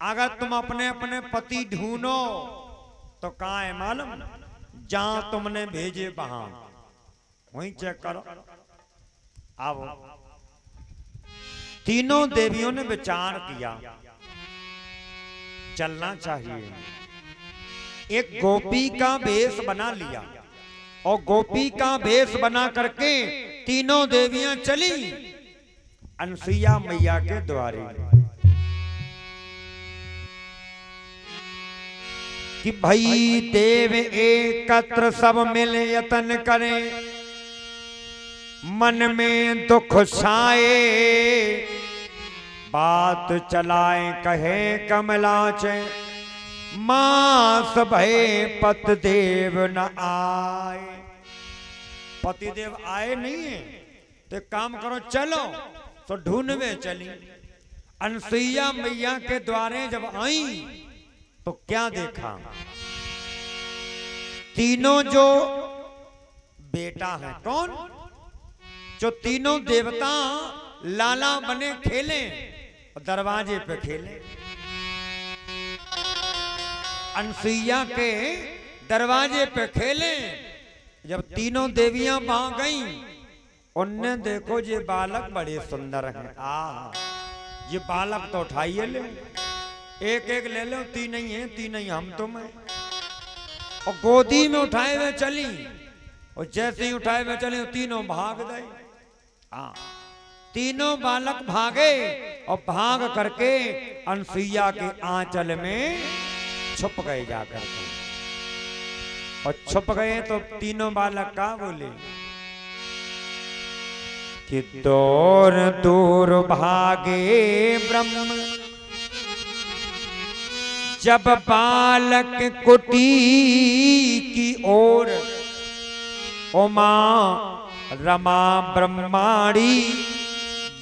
अगर तुम अपने अपने पति ढूंढो तो कहाँ है मालूम, जहां तुमने भेजे वहां, वहीं चेक करो। अब तीनों देवियों ने विचार किया चलना चाहिए। एक गोपी का वेश बना लिया और गोपी का वेश बना करके तीनों देवियां चली अनसुईया मैया के द्वारे कि भाई देव एकत्र सब मिल यतन करें, मन में दुख छाए, बात चलाए कहे कमलाच, मास भय पतिदेव न आए। पतिदेव आए नहीं है तो काम करो, चलो तो ढूंढवे चली। अनसुईया मैया के द्वारे जब आई तो क्या देखा, तीनों जो बेटा है कौन, जो तीनों देवता लाला बने खेले दरवाजे पे खेले। अनसुईया के दरवाजे पे खेले। जब तीनों देवियां वहां गईं, उनने देखो ये बालक बड़े सुंदर हैं, ये बालक तो उठाइए ले, एक एक ले लो, तीन ही हैं, तीन ही हम तुम हैं। और गोदी में उठाए हुए चली, और जैसे ही उठाए हुए चले तीनों भाग गए। तीनों बालक भागे और भाग करके अनसुईया के आंचल में छुप गए जाकर के। और छुप गए तो तीनों बालक का बोले कि दूर दूर भागे ब्रह्म, जब बालक कुटी की ओर, उमा रमा ब्रह्माणी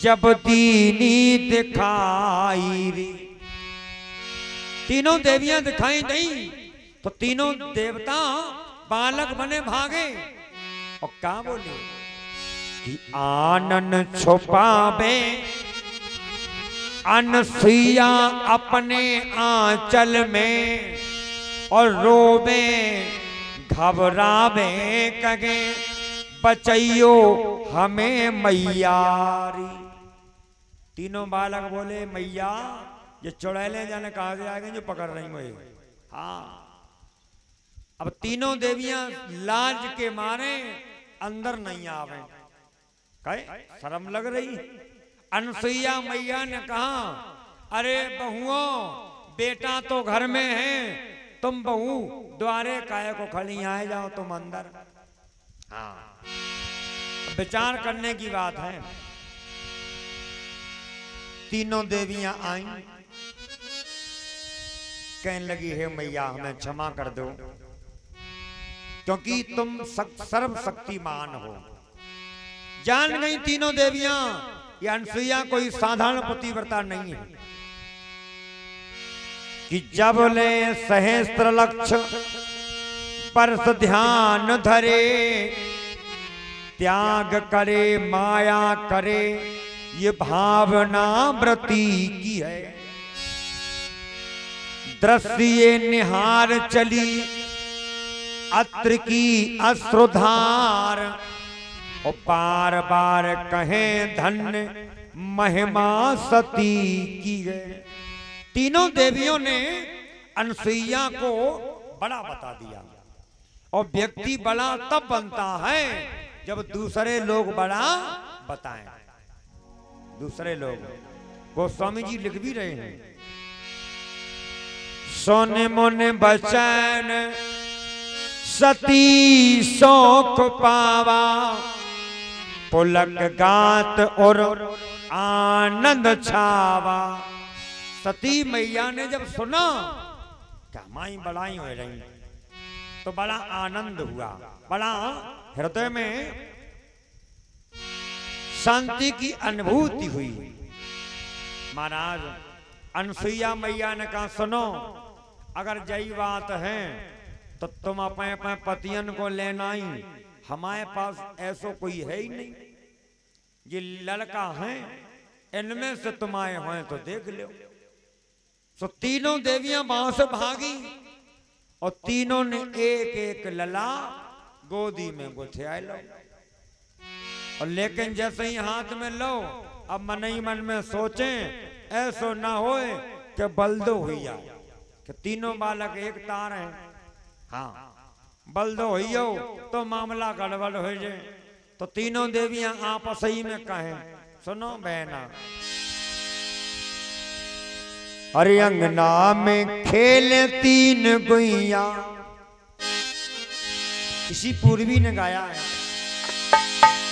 जब दीनी दिखाई रे। तीनों देवियां दिखाई नहीं तो तीनों देवता बालक बने भागे और क्या बोले कि आनन छुपावे अनसुईया अपने आंचल में, और रोवे घबरावे कगे बचैयो हमें मैयारी। तीनों बालक बोले मैया ये चुड़ैले जाने कहा से आ गए जो पकड़ रही मुझे। अब तीनों देवियां लाज के मारे अंदर नहीं आवे, कहे शर्म लग रही। अनसुईया मैया ने कहा अरे बहुओं, बेटा तो घर में है, तुम बहू द्वारे काहे को खड़ी, आए जाओ तुम अंदर। विचार करने की बात है। तीनों देवियां आई, कहने लगी है मैया हमें क्षमा कर दो, क्योंकि तुम सर्वशक्तिमान हो। जान गई तीनों देवियां ये अनसुईया कोई साधारण पतिव्रता नहीं है कि जब ले सहस्त्र लक्ष्य परस ध्यान धरे, त्याग करे माया करे, ये भावना व्रती की है। दृश्य निहार चली अत्र की अश्रुधार, और बार बार कहें धन्य महिमा सती की है। तीनों देवियों ने अनसुईया को बड़ा बता दिया, और व्यक्ति बड़ा तब बनता है जब दूसरे लोग बड़ा बताएं। दूसरे लोग, गोस्वामी जी लिख भी रहे हैं, सोने मोने बचन सती शौक पावा, पुलक गात और आनंद छावा। सती मैया ने जब सुना क्या माई बड़ाई हो रही, तो बड़ा आनंद हुआ, बड़ा हृदय में शांति की अनुभूति हुई। महाराज अनसुईया मैया ने कहा सुनो, अगर यही बात है तो तुम अपने अपने पतियन को लेना ही, हमारे पास ऐसा कोई है ही नहीं। ये लड़का है, इनमें से तुम आए हो तो देख लो। तो तीनों देवियां वहां से भागी और तीनों ने एक एक लला गोदी में गुथिया लो। और लेकिन जैसे ही हाथ में लो, अब मन ही मन में सोचें ऐसो ना होए कि बलदो हुई जाए कि तीनों बालक एक तार हैं। हाँ, बलदो हुई हो तो मामला गड़बड़ हो जाए। तो तीनों देवियां आपस ही में कहें, सुनो बहना, अरे अंगना में खेले तीन गुइया। किसी पूर्वी ने गाया है,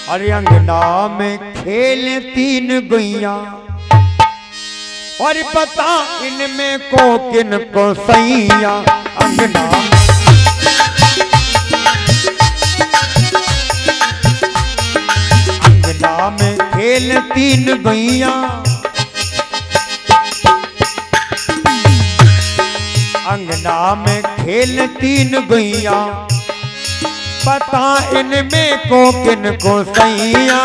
अरे अंगना में खेले तीन गुइया और पता इनमें को किन को सैया। अंगना में खेल तीन गुइया, अंगना में खेल तीन गुइया, पता इनमें को किन को सैया।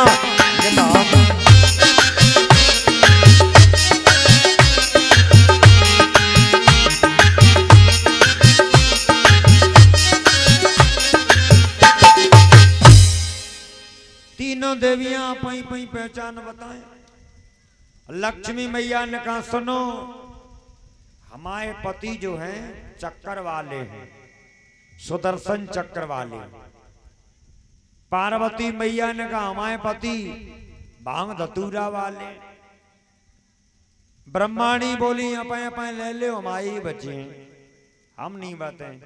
तीनों देवियां पई पई पहचान बताएं। लक्ष्मी मैया ने कहा, सुनो, हमारे पति जो हैं चक्कर वाले हैं, सुदर्शन चक्र वाले। पार्वती मैया ने कहा, हमारे पति भांग धतूरा वाले। ब्रह्माणी बोली, अपने अपने ले लो, हमारे बच्चे हम नहीं बताएं।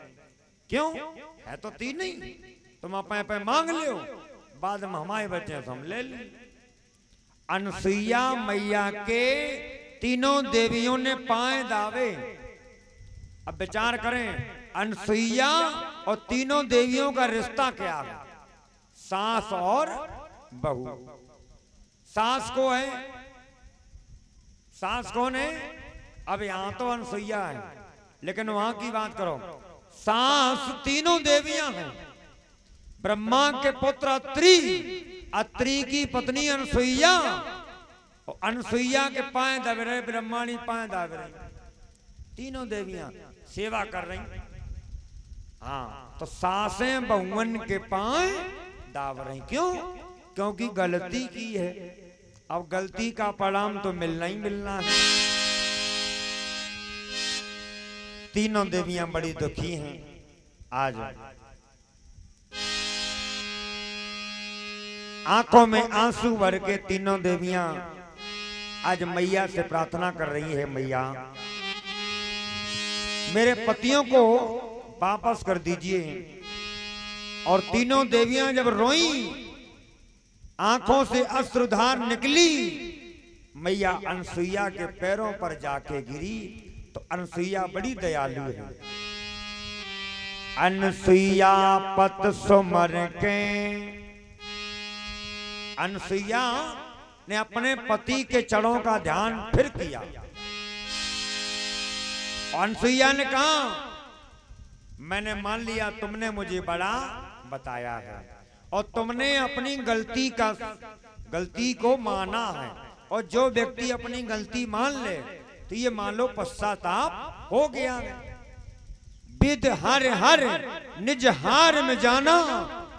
क्यों है तो तीन ही, तुम अपने अपने मांग लो, बाद में हमारे बच्चे हम ले लें। अनसुईया मैया के तीनों देवियों ने पाए दावे। अब विचार करें, अनसुईया और तीनों देवियों का रिश्ता क्या है? सास और बहू। सास को है, सास कौन है? अब यहां तो अनसुईया है, लेकिन वहां की बात करो, सास तीनों देवियां हैं। ब्रह्मा के पुत्र अत्रि, अत्रि की पत्नी अनसुईया, और अनसुईया के पाए दब रहे, ब्रह्माणी पाए दब रहे, तीनों देवियां सेवा कर रही। हाँ, तो सासें बहुवन के पाए दाव रही। क्यों? क्योंकि गलती की है। अब गलती का परिणाम तो मिलना ही मिलना है। तीनों देवियां बड़ी दुखी हैं। आज आंखों में आंसू भर के तीनों देवियां आज मैया से प्रार्थना कर रही है, मैया मेरे पतियों को वापस कर दीजिए। और तीनों देवियां जब रोई, आंखों से अश्रुधार निकली, मैया अनसुईया के पैरों पर जाके गिरी। तो अनसुईया बड़ी दयालु है। अनसुईया पत सुमर के, अनसुईया ने अपने पति के चरणों का ध्यान फिर किया। अनसुईया ने कहा, मैंने मान लिया तुमने मुझे बड़ा बताया है और तुमने अपनी गलती को माना है। और जो व्यक्ति अपनी गलती मान ले तो ये मान लो पश्चाताप हो गया। विद हर हर निज हार में जाना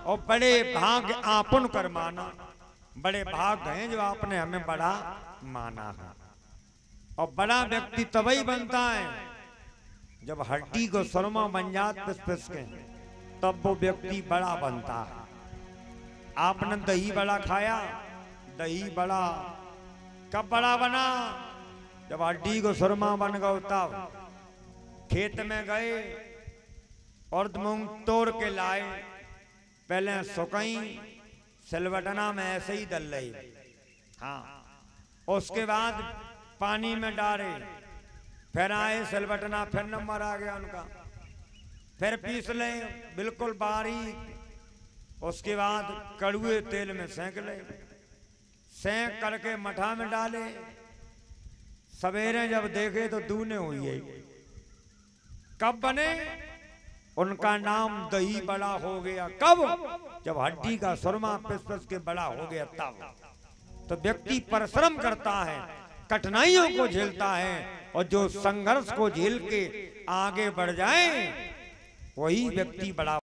और बड़े भाग आपन कर माना। बड़े भाग हैं जो आपने हमें बड़ा माना है। और बड़ा व्यक्ति तभी बनता है जब हड्डी को सुरमा बन जात पिस पिस के, तब वो व्यक्ति बड़ा बनता है। आपने दही बड़ा खाया, दही बड़ा कब बड़ा बना? जब हड्डी को सुरमा बन गया। तब खेत में गए और मूंग तोड़ के लाए, पहले सुकई, सिलवटना में ऐसे ही दल रही। हाँ, उसके बाद पानी में डाले, फिर आए सिलवटना, फिर नंबर आ गया उनका, फिर पीस ले बिल्कुल बारीक। उसके बाद कड़ुए तेल में सेंक ले, सेंक करके मठा में डाले। सवेरे जब देखे तो दूने हुई है। कब बने? उनका नाम दही बड़ा हो गया। कब? जब हड्डी का सुरमा पिस पिस के बड़ा हो गया तब। तो व्यक्ति परिश्रम करता है, कठिनाइयों को झेलता है, और जो संघर्ष को झेल के आगे बढ़ जाए वही व्यक्ति बड़ा